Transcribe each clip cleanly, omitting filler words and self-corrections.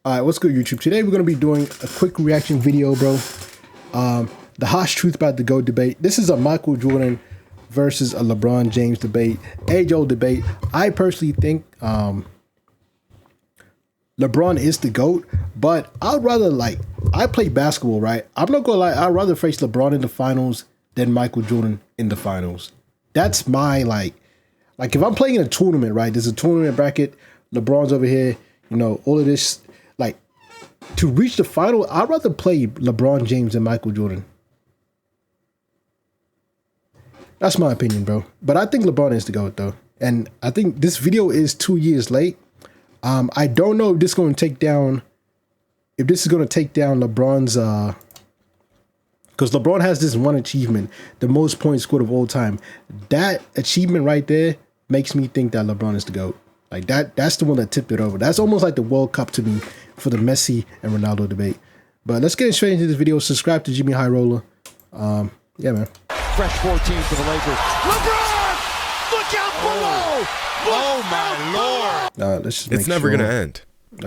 Alright, what's good, YouTube? Today we're going to be doing a quick reaction video, bro. The harsh truth about the GOAT debate. This is a Michael Jordan versus a LeBron James debate, age-old debate. I personally think LeBron is the GOAT, but I'd rather, I play basketball, right? I'm not gonna lie, I'd rather face LeBron in the finals than Michael Jordan in the finals. That's my, like if I'm playing in a tournament, right? There's a tournament bracket, LeBron's over here, you know, all of this. To reach the final, I'd rather play LeBron James than Michael Jordan. That's my opinion, bro. But I think LeBron is the GOAT, though. And I think this video is 2 years late. I don't know if this is going to take down, LeBron's, because LeBron has this one achievement, the most points scored of all time. That achievement right there makes me think that LeBron is the GOAT. That's the one that tipped it over. That's almost like the World Cup to me for the Messi and Ronaldo debate. But let's get straight into this video. Subscribe to Jimmy High Roller. Yeah, man. Fresh 14 for the Lakers. LeBron! Look out below! Oh my Lord! Let's just make It's never sure. gonna end,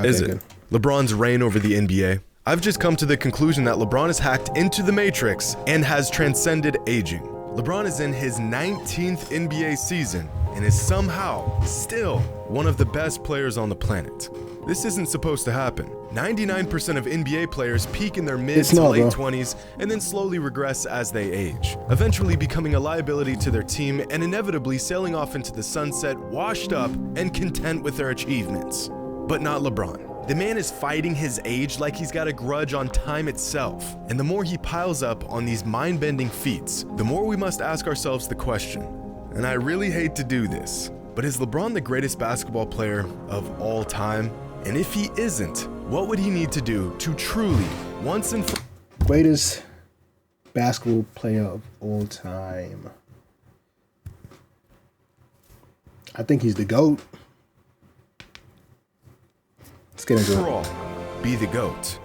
is it? LeBron's reign over the NBA. I've just come to the conclusion that LeBron has hacked into the Matrix and has transcended aging. LeBron is in his 19th NBA season and is somehow still one of the best players on the planet. This isn't supposed to happen. 99% of NBA players peak in their mid to late 20s and then slowly regress as they age, eventually becoming a liability to their team and inevitably sailing off into the sunset, washed up and content with their achievements. But not LeBron. The man is fighting his age like he's got a grudge on time itself. And the more he piles up on these mind-bending feats, the more we must ask ourselves the question, and I really hate to do this, but is LeBron the greatest basketball player of all time? And if he isn't, what would he need to do to truly, once and for Greatest basketball player of all time. I think he's the GOAT. Let's get into all it. be the GOAT?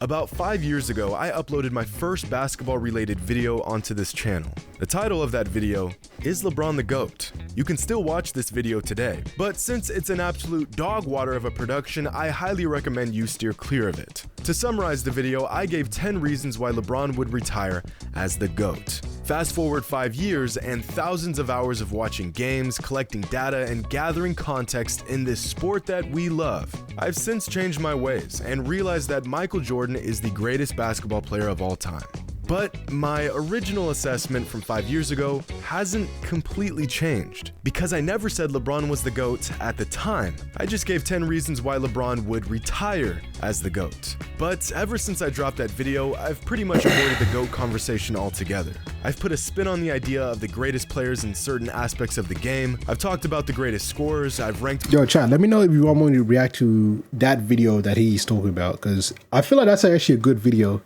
About 5 years ago, I uploaded my first basketball-related video onto this channel. The title of that video is LeBron the GOAT. You can still watch this video today, but since it's an absolute dog water of a production, I highly recommend you steer clear of it. To summarize the video, I gave 10 reasons why LeBron would retire as the GOAT. Fast forward 5 years and thousands of hours of watching games, collecting data, and gathering context in this sport that we love. I've since changed my ways and realized that Michael Jordan is the greatest basketball player of all time. But my original assessment from 5 years ago hasn't completely changed, because I never said LeBron was the GOAT at the time. I just gave 10 reasons why LeBron would retire as the GOAT. But ever since I dropped that video, I've pretty much avoided the GOAT conversation altogether. I've put a spin on the idea of the greatest players in certain aspects of the game. I've talked about the greatest scorers. I've ranked... Yo, chat, let me know if you want me to react to that video that he's talking about, because I feel like that's actually a good video.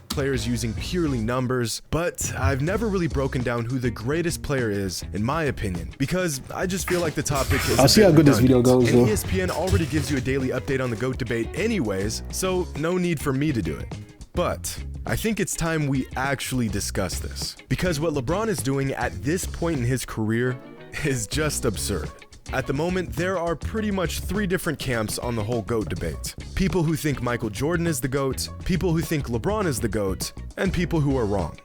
Players using purely numbers, but I've never really broken down who the greatest player is, in my opinion, because I just feel like the topic is I'll see how good this video goes, and though. ESPN already gives you a daily update on the GOAT debate anyways, so no need for me to do it. But I think it's time we actually discuss this, because what LeBron is doing at this point in his career is just absurd. At the moment, there are pretty much 3 different camps on the whole GOAT debate. People who think Michael Jordan is the GOAT, people who think LeBron is the GOAT, and people who are wrong.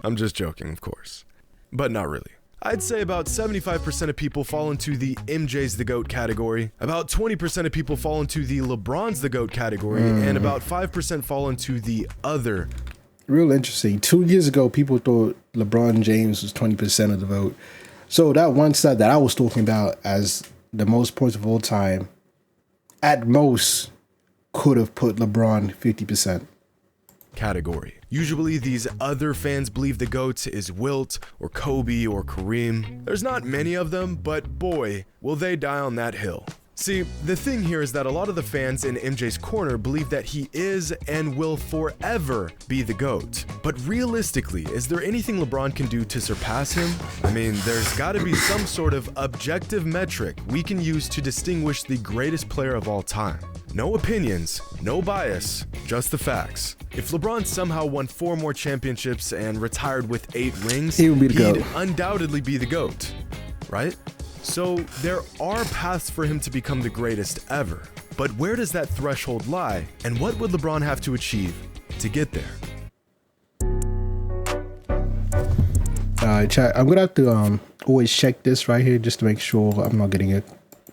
I'm just joking, of course. But not really. I'd say about 75% of people fall into the MJ's the GOAT category, about 20% of people fall into the LeBron's the GOAT category, and about 5% fall into the other. Real interesting. 2 years ago, people thought LeBron James was 20% of the vote. So that one side that I was talking about as the most points of all time, at most could have put LeBron 50%. Category. Usually these other fans believe the GOAT is Wilt or Kobe or Kareem. There's not many of them, but boy, will they die on that hill. See, the thing here is that a lot of the fans in MJ's corner believe that he is and will forever be the GOAT. But realistically, is there anything LeBron can do to surpass him? I mean, there's gotta be some sort of objective metric we can use to distinguish the greatest player of all time. No opinions, no bias, just the facts. If LeBron somehow won 4 more championships and retired with 8 rings, He would be the GOAT. he'd undoubtedly be the GOAT, right? So there are paths for him to become the greatest ever. But where does that threshold lie, and what would LeBron have to achieve to get there? Chat. I'm gonna have to always check this right here just to make sure I'm not getting a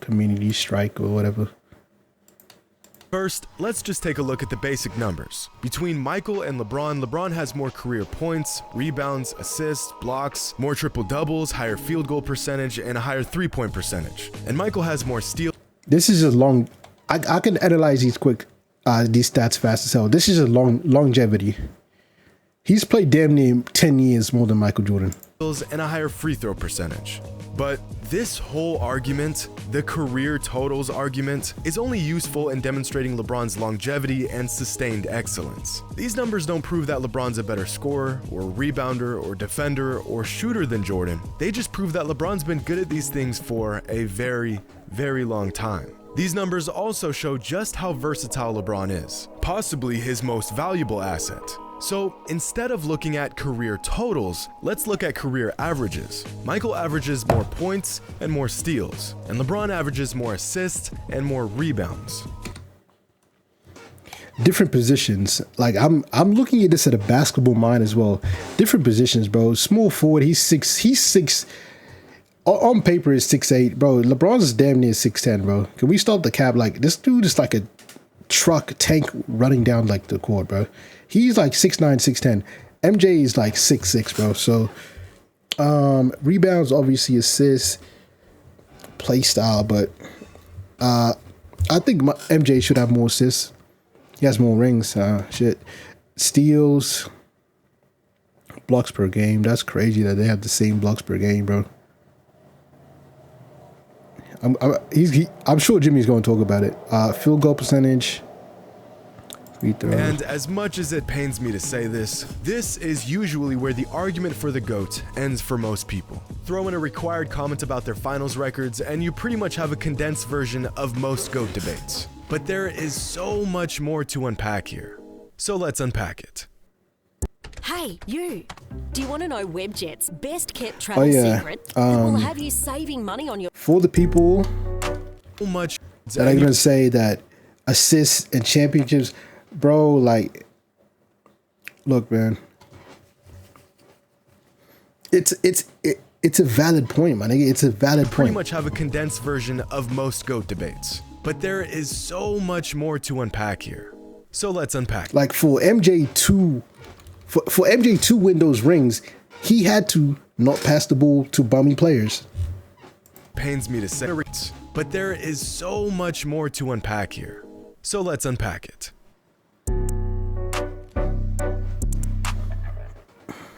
community strike or whatever. First, let's just take a look at the basic numbers. Between Michael and LeBron, LeBron has more career points, rebounds, assists, blocks, more triple doubles, higher field goal percentage, and a higher 3-point percentage. And Michael has more steals. This is a long. I can analyze these these stats fast as hell. This is a longevity. He's played damn near 10 years more than Michael Jordan. And a higher free throw percentage. But this whole argument, the career totals argument, is only useful in demonstrating LeBron's longevity and sustained excellence. These numbers don't prove that LeBron's a better scorer, or rebounder, or defender, or shooter than Jordan. They just prove that LeBron's been good at these things for a very, very long time. These numbers also show just how versatile LeBron is, possibly his most valuable asset. So instead of looking at career totals, let's look at career averages. Michael averages more points and more steals, and LeBron averages more assists and more rebounds. Different positions. Like I'm looking at this at a basketball mind as well. Different positions, bro. Small forward, he's six. On paper is 6'8", bro. LeBron's damn near 6'10", bro. Can we stop the cap? Like this dude is like a tank running down like the court, bro. He's like 6'9", 6'10". MJ is like 6'6", bro. So rebounds, obviously assists, play style, but I think MJ should have more assists. He has more rings. Shit. Steals, blocks per game. That's crazy that they have the same blocks per game, bro. I'm sure Jimmy's going to talk about it. Field goal percentage. Free throw. And as much as it pains me to say this, this is usually where the argument for the GOAT ends for most people. Throw in a required comment about their finals records and you pretty much have a condensed version of most GOAT debates. But there is so much more to unpack here. So let's unpack it. Hey, you! Do you want to know Webjet's best kept travel secret that will have you saving money on your... For the people So much that I'm going to say that assists and championships, bro, like, look, man. It's a valid point, man. It's a valid pretty point. much have a condensed version of most GOAT debates. But there is so much more to unpack here. So let's unpack it. Like for MJ to win those rings, he had to not pass the ball to bummy players. Pains me to say, but there is so much more to unpack here. So let's unpack it.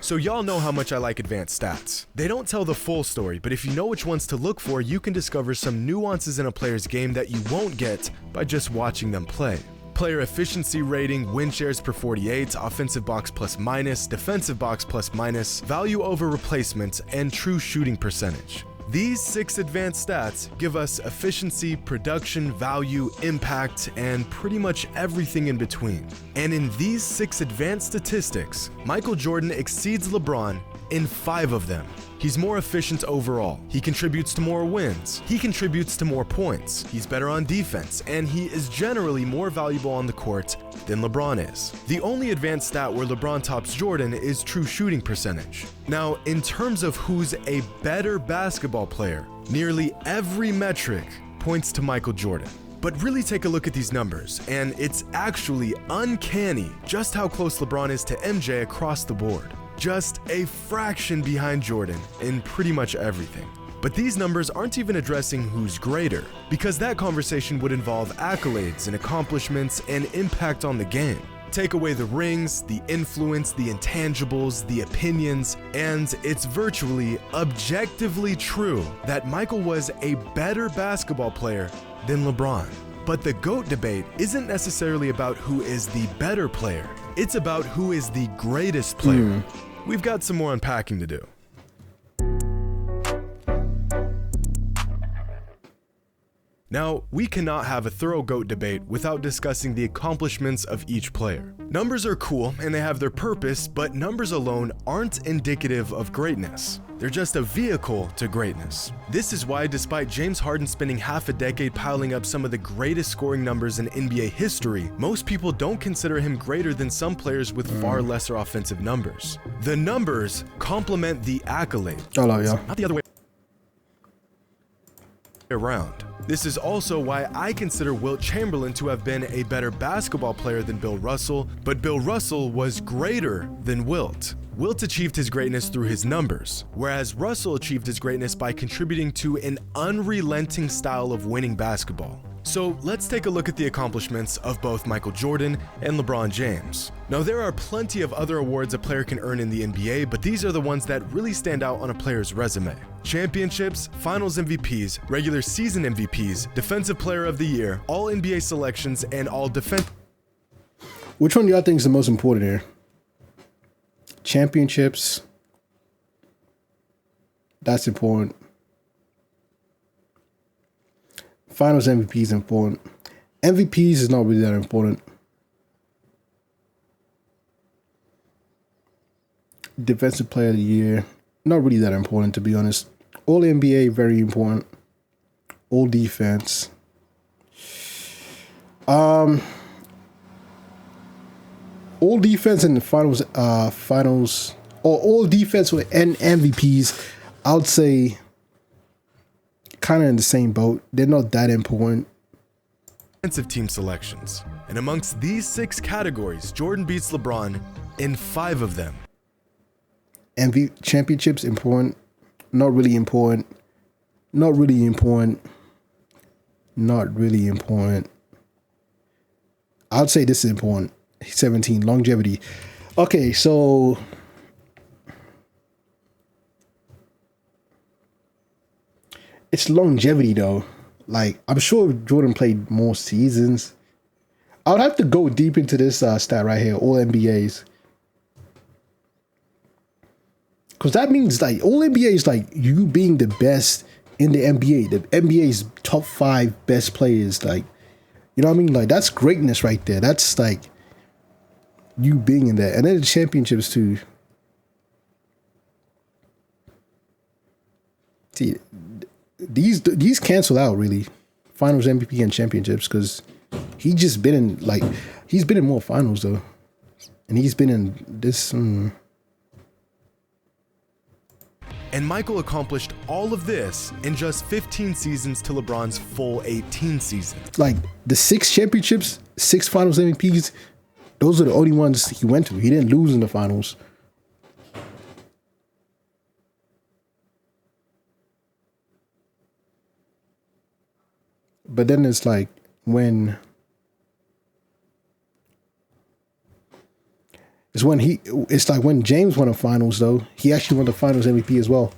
So y'all know how much I like advanced stats. They don't tell the full story, but if you know which ones to look for, you can discover some nuances in a player's game that you won't get by just watching them play. Player efficiency rating, win shares per 48, offensive box plus minus, defensive box plus minus, value over replacement, and true shooting percentage. These 6 advanced stats give us efficiency, production, value, impact, and pretty much everything in between. And in these 6 advanced statistics, Michael Jordan exceeds LeBron in 5 of them. He's more efficient overall. He contributes to more wins. He contributes to more points. He's better on defense, and he is generally more valuable on the court than LeBron is. The only advanced stat where LeBron tops Jordan is true shooting percentage. Now, in terms of who's a better basketball player, nearly every metric points to Michael Jordan. But really take a look at these numbers, and it's actually uncanny just how close LeBron is to MJ across the board. Just a fraction behind Jordan in pretty much everything. But these numbers aren't even addressing who's greater, because that conversation would involve accolades and accomplishments and impact on the game. Take away the rings, the influence, the intangibles, the opinions, and it's virtually objectively true that Michael was a better basketball player than LeBron. But the GOAT debate isn't necessarily about who is the better player. It's about who is the greatest player. We've got some more unpacking to do. Now, we cannot have a thorough GOAT debate without discussing the accomplishments of each player. Numbers are cool and they have their purpose, but numbers alone aren't indicative of greatness. They're just a vehicle to greatness. This is why, despite James Harden spending half a decade piling up some of the greatest scoring numbers in NBA history, most people don't consider him greater than some players with far lesser offensive numbers. The numbers complement the accolade, not the other way around. This is also why I consider Wilt Chamberlain to have been a better basketball player than Bill Russell, but Bill Russell was greater than Wilt. Wilt achieved his greatness through his numbers, whereas Russell achieved his greatness by contributing to an unrelenting style of winning basketball. So let's take a look at the accomplishments of both Michael Jordan and LeBron James. Now, there are plenty of other awards a player can earn in the NBA, but these are the ones that really stand out on a player's resume. Championships, Finals MVPs, regular season MVPs, Defensive Player of the Year, All NBA selections, and All Defense. Which one do y'all think is the most important here? Championships. That's important. Finals MVP is important. MVPs is not really that important. Defensive Player of the Year, not really that important, to be honest. All NBA, very important. All defense. All defense in the finals, or all defense and MVPs, I would say kind of in the same boat. They're not that important. Defensive team selections. And amongst these 6 categories, Jordan beats LeBron in 5 of them. Championships important, not really important, not really important, not really important. I would say this is important. 17, longevity. Okay, so it's longevity though. Like, I'm sure Jordan played more seasons. I would have to go deep into this stat right here, all NBAs. Because that means like all NBA is like you being the best in the NBA. The NBA's top 5 best players. Like, you know what I mean? Like, that's greatness right there. That's like you being in there. And then the championships too. See, these cancel out really. Finals MVP and championships, because he's been in more finals though. And he's been in this. And Michael accomplished all of this in just 15 seasons to LeBron's full 18 seasons. Like the 6 championships, 6 finals MVPs, those are the only ones he went to. He didn't lose in the finals. But then it's like when James won the finals though. He actually won the finals MVP as well.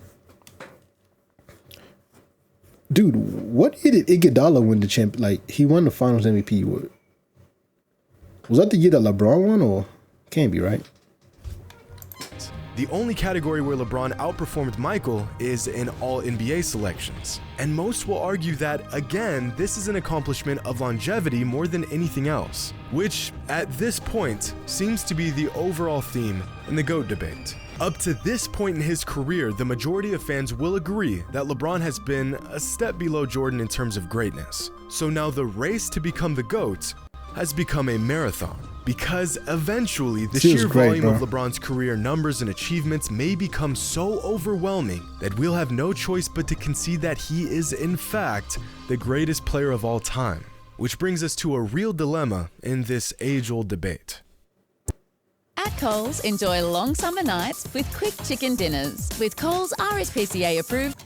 Dude, what did Iguodala win the champ? Like, he won the finals MVP. Was that the year that LeBron won, or can't be, right? The only category where LeBron outperformed Michael is in all NBA selections. And most will argue that, again, this is an accomplishment of longevity more than anything else, which, at this point, seems to be the overall theme in the GOAT debate. Up to this point in his career, the majority of fans will agree that LeBron has been a step below Jordan in terms of greatness. So now the race to become the GOAT has become a marathon, because eventually the sheer volume of LeBron's career numbers and achievements may become so overwhelming that we'll have no choice but to concede that he is in fact the greatest player of all time. Which brings us to a real dilemma in this age-old debate. At Coles, enjoy long summer nights with quick chicken dinners. With Coles RSPCA approved.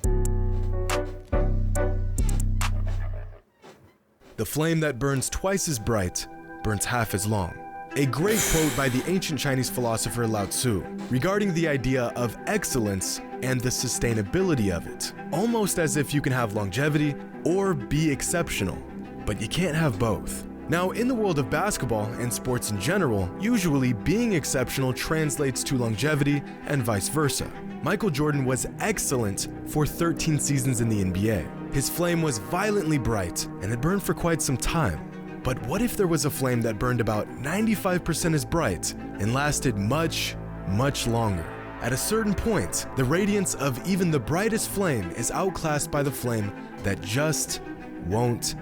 The flame that burns twice as bright burns half as long. a great quote by the ancient Chinese philosopher Lao Tzu regarding the idea of excellence and the sustainability of it, almost as if you can have longevity or be exceptional, but you can't have both. Now, in the world of basketball and sports in general, usually being exceptional translates to longevity and vice versa. Michael Jordan was excellent for 13 seasons in the NBA. His flame was violently bright and had burned for quite some time. But what if there was a flame that burned about 95% as bright and lasted much, much longer? At a certain point, the radiance of even the brightest flame is outclassed by the flame that just won't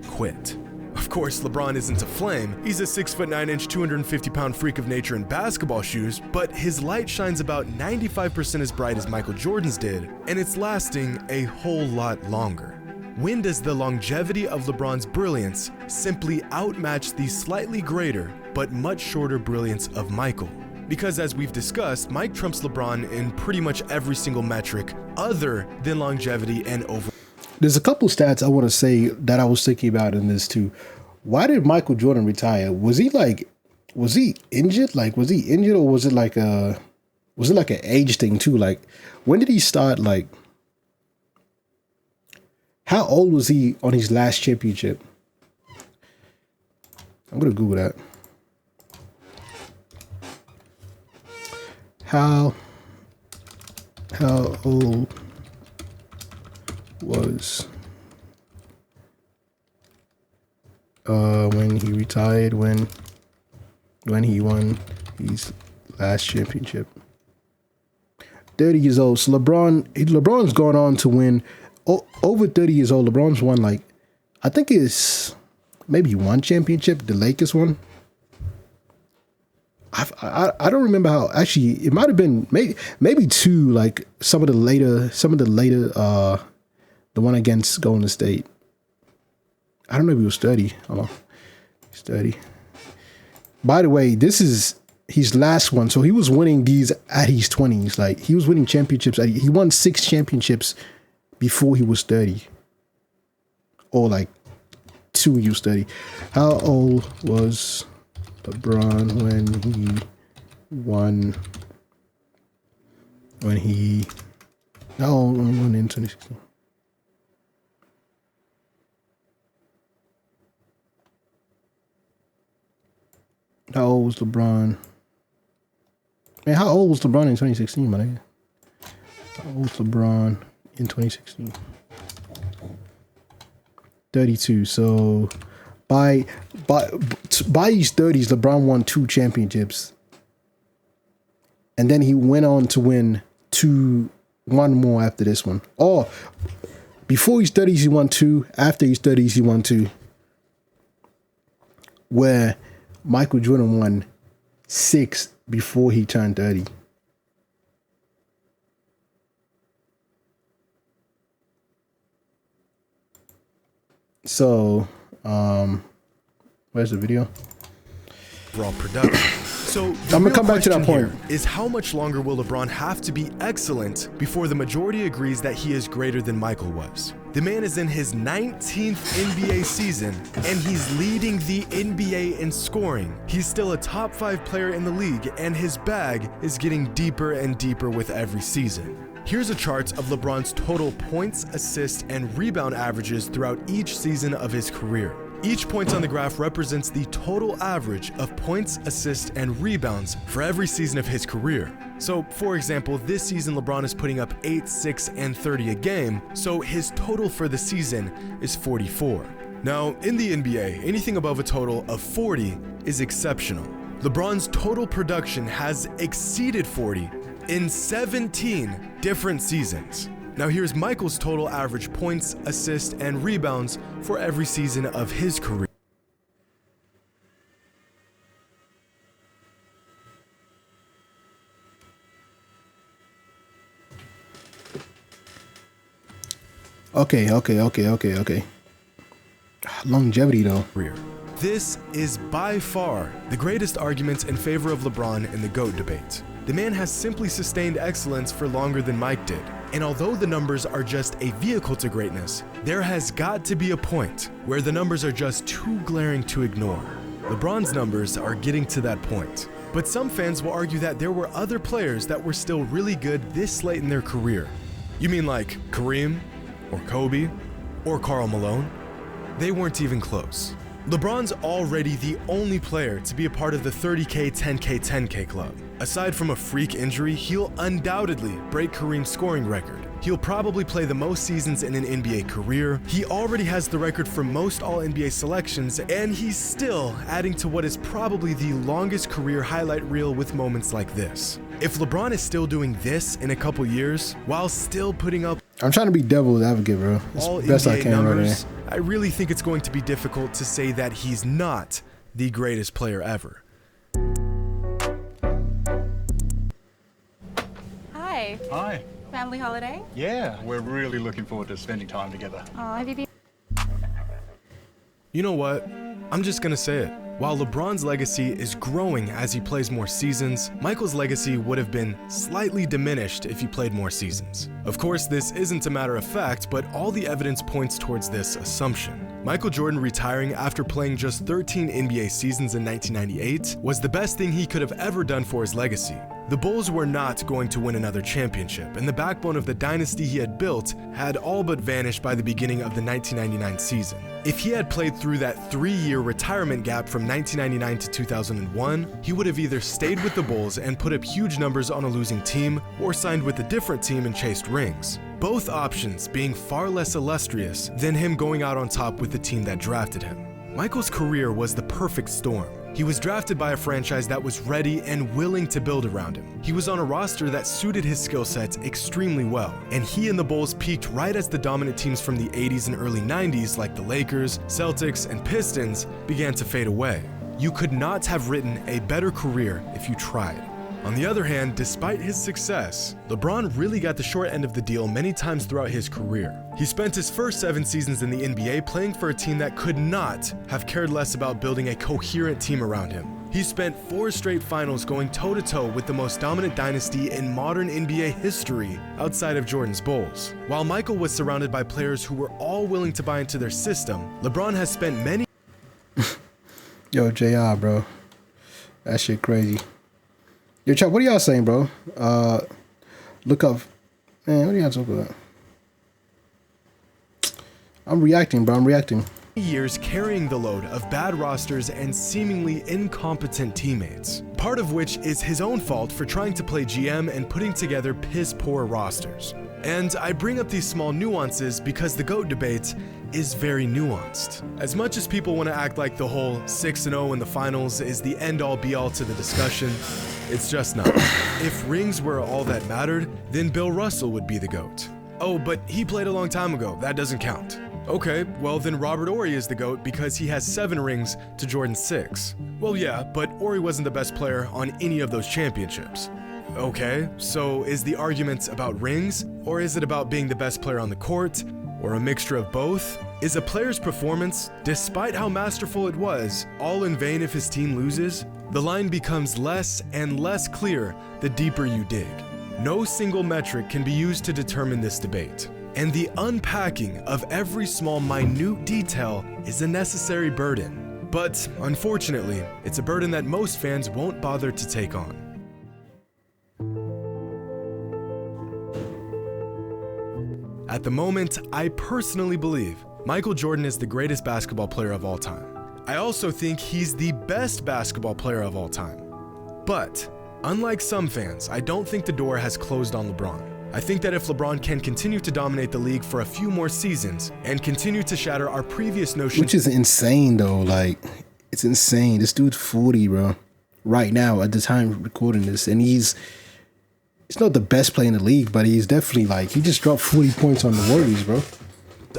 quit. Of course, LeBron isn't a flame. He's a 6'9", 250-pound freak of nature in basketball shoes, but his light shines about 95% as bright as Michael Jordan's did, and it's lasting a whole lot longer. When does the longevity of LeBron's brilliance simply outmatch the slightly greater but much shorter brilliance of Michael? Because as we've discussed, Mike trumps LeBron in pretty much every single metric other than longevity and over. There's a couple stats I want to say that I was thinking about in this too. Why did Michael Jordan retire? Was he injured? Like, was he injured, or was it like an age thing too? Like, when did he start? Like, how old was he on his last championship? I'm gonna Google that. How old was when he retired, when he won his last championship? 30 years old. So LeBron's gone on to win over 30 years old. LeBron's won, like, I think it's maybe one championship, the Lakers one. I don't remember how. Actually, it might have been maybe two. Like some of the later, the one against Golden State. I don't know if he was 30. Hold on, he's 30. By the way, this is his last one. So he was winning these at his 20s. Like, he was winning championships. He won 6 championships before he was 30, or like 2 he was 30. How old was LeBron when he won? When he won in 2016. How old was LeBron? Man, how old was LeBron in 2016, my nigga? How old was LeBron in 2016? 32. So by his 30s, LeBron won 2 championships, and then he went on to win one more after this one. Oh, before his 30s, he won 2. After his 30s, he won 2. Where Michael Jordan won 6 before he turned 30. So, where's the video? Raw production. So I'm gonna come back to that point. Is how much longer will LeBron have to be excellent before the majority agrees that he is greater than Michael was? The man is in his 19th NBA season, and he's leading the NBA in scoring. He's still a top 5 player in the league, and his bag is getting deeper and deeper with every season. Here's a chart of LeBron's total points, assists, and rebound averages throughout each season of his career. Each point on the graph represents the total average of points, assists, and rebounds for every season of his career. So, for example, this season LeBron is putting up 8, 6, and 30 a game, so his total for the season is 44. Now, in the NBA, anything above a total of 40 is exceptional. LeBron's total production has exceeded 40 in 17 different seasons. Now here's Michael's total average points, assists, and rebounds for every season of his career. Okay. Longevity though. This is by far the greatest argument in favor of LeBron in the GOAT debate. The man has simply sustained excellence for longer than Mike did. And although the numbers are just a vehicle to greatness, there has got to be a point where the numbers are just too glaring to ignore. LeBron's numbers are getting to that point. But some fans will argue that there were other players that were still really good this late in their career. You mean like Kareem, or Kobe, or Karl Malone? They weren't even close. LeBron's already the only player to be a part of the 30K, 10K, 10K club. Aside from a freak injury, he'll undoubtedly break Kareem's scoring record. He'll probably play the most seasons in an NBA career. He already has the record for most All-NBA selections, and he's still adding to what is probably the longest career highlight reel with moments like this. If LeBron is still doing this in a couple years, while still putting up I'm trying to be devil's advocate, bro. It's all the best I NBA can numbers, right I really think it's going to be difficult to say that he's not the greatest player ever. Hi. Hi. Family holiday? Yeah, we're really looking forward to spending time together. Oh, have you been? You know what? I'm just gonna say it. While LeBron's legacy is growing as he plays more seasons, Michael's legacy would have been slightly diminished if he played more seasons. Of course, this isn't a matter of fact, but all the evidence points towards this assumption. Michael Jordan retiring after playing just 13 NBA seasons in 1998 was the best thing he could have ever done for his legacy. The Bulls were not going to win another championship, and the backbone of the dynasty he had built had all but vanished by the beginning of the 1999 season. If he had played through that 3-year retirement gap from 1999 to 2001, he would have either stayed with the Bulls and put up huge numbers on a losing team, or signed with a different team and chased rings. Both options being far less illustrious than him going out on top with the team that drafted him. Michael's career was the perfect storm. He was drafted by a franchise that was ready and willing to build around him. He was on a roster that suited his skill sets extremely well, and he and the Bulls peaked right as the dominant teams from the 80s and early 90s like the Lakers, Celtics, and Pistons began to fade away. You could not have written a better career if you tried. On the other hand, despite his success, LeBron really got the short end of the deal many times throughout his career. He spent his first 7 seasons in the NBA playing for a team that could not have cared less about building a coherent team around him. He spent 4 straight finals going toe-to-toe with the most dominant dynasty in modern NBA history outside of Jordan's Bulls. While Michael was surrounded by players who were all willing to buy into their system, LeBron has spent many... Yo, JR, bro. That shit crazy. Yo, chat, what are y'all saying, bro? Look up. Man, what are y'all talking about? I'm reacting, bro. I'm reacting. years carrying the load of bad rosters and seemingly incompetent teammates. Part of which is his own fault for trying to play GM and putting together piss-poor rosters. And I bring up these small nuances because the GOAT debate is very nuanced. As much as people want to act like the whole 6-0 in the finals is the end-all be-all to the discussion, it's just not. If rings were all that mattered, then Bill Russell would be the GOAT. Oh, but he played a long time ago, that doesn't count. Okay, well then Robert Horry is the GOAT because he has 7 rings to Jordan's 6. Well yeah, but Horry wasn't the best player on any of those championships. Okay, so is the argument about rings, or is it about being the best player on the court, or a mixture of both? Is a player's performance, despite how masterful it was, all in vain if his team loses? The line becomes less and less clear the deeper you dig. No single metric can be used to determine this debate. And the unpacking of every small minute detail is a necessary burden. But unfortunately, it's a burden that most fans won't bother to take on. At the moment, I personally believe Michael Jordan is the greatest basketball player of all time. I also think he's the best basketball player of all time. But, unlike some fans, I don't think the door has closed on LeBron. I think that if LeBron can continue to dominate the league for a few more seasons and continue to shatter our previous notions— Which is insane though, like, it's insane. This dude's 40, bro. Right now, at the time of recording this, and he's not the best player in the league, but he's definitely like, he just dropped 40 points on the Warriors, bro.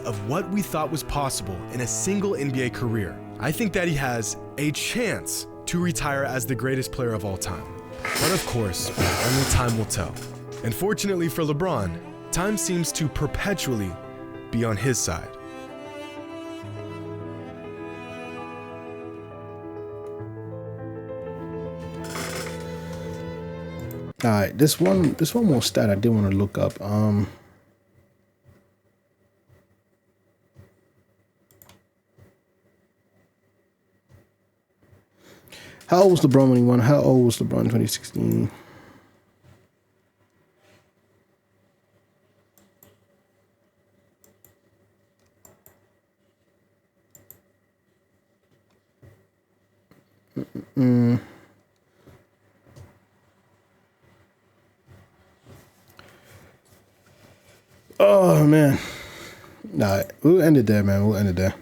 Of what we thought was possible in a single NBA career, I think that he has a chance to retire as the greatest player of all time. But of course, only time will tell. And fortunately for LeBron, time seems to perpetually be on his side. All right, this one more stat I did want to look up. How old was LeBron when he won? How old was LeBron in 2016? Oh man. Nah, we'll end it there, man. We'll end it there.